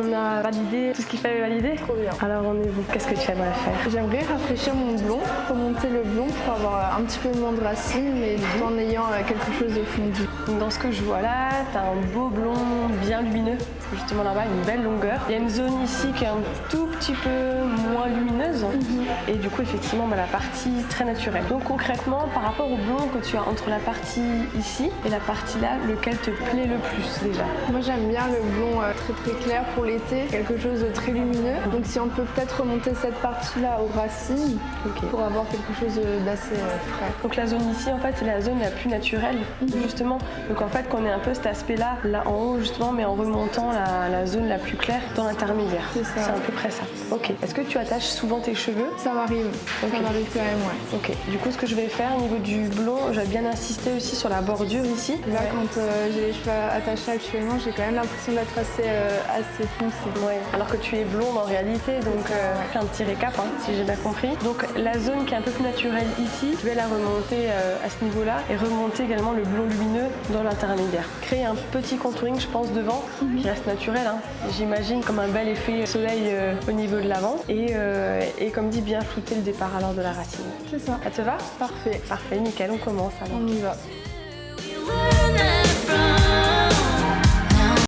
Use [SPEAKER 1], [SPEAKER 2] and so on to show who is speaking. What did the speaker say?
[SPEAKER 1] On a validé tout ce qu'il fallait valider.
[SPEAKER 2] Trop bien.
[SPEAKER 1] Alors on est bon. Qu'est-ce que tu aimerais faire?
[SPEAKER 2] J'aimerais rafraîchir mon blond, remonter le blond pour avoir un petit peu moins de racines, mais tout en ayant quelque chose de fondu.
[SPEAKER 1] Dans ce que je vois là, tu as un beau blond bien lumineux, justement là-bas, une belle longueur. Il y a une zone ici qui est un tout petit peu moins lumineuse et du coup effectivement la partie très naturelle. Donc concrètement, par rapport au blond que tu as entre la partie ici et la partie là, lequel te plaît le plus déjà?
[SPEAKER 2] Moi j'aime bien le blond très clair pour l'été, quelque chose de très lumineux. Donc si on peut peut-être remonter cette partie-là aux racines pour avoir quelque chose d'assez frais.
[SPEAKER 1] Donc la zone ici en fait c'est la zone la plus naturelle justement. Donc en fait qu'on ait un peu cet aspect-là, là en haut justement, mais en remontant la zone la plus claire dans l'intermédiaire.
[SPEAKER 2] C'est ça.
[SPEAKER 1] C'est à peu près ça. Ok. Est-ce que tu attaches souvent tes cheveux?
[SPEAKER 2] Ça m'arrive.
[SPEAKER 1] Ok.
[SPEAKER 2] Ça m'arrive quand même, ouais.
[SPEAKER 1] Ok. Du coup ce que je vais faire au niveau du blond, je vais bien insister aussi sur la bordure ici.
[SPEAKER 2] Là quand j'ai les cheveux attachés actuellement, j'ai quand même l'impression d'être assez foncé.
[SPEAKER 1] Ouais. Alors que tu es blonde en réalité, donc fais un petit récap si j'ai bien compris. Donc la zone qui est un peu plus naturelle ici, je vais la remonter à ce niveau-là et remonter également le blond lumineux dans l'intermédiaire. Créer un petit contouring je pense devant, qui reste naturel, j'imagine, comme un bel effet soleil au niveau de l'avant et comme dit bien flouter le départ alors de la racine.
[SPEAKER 2] C'est ça.
[SPEAKER 1] Ça te va?
[SPEAKER 2] Parfait.
[SPEAKER 1] Parfait, nickel, on commence alors.
[SPEAKER 2] On y va.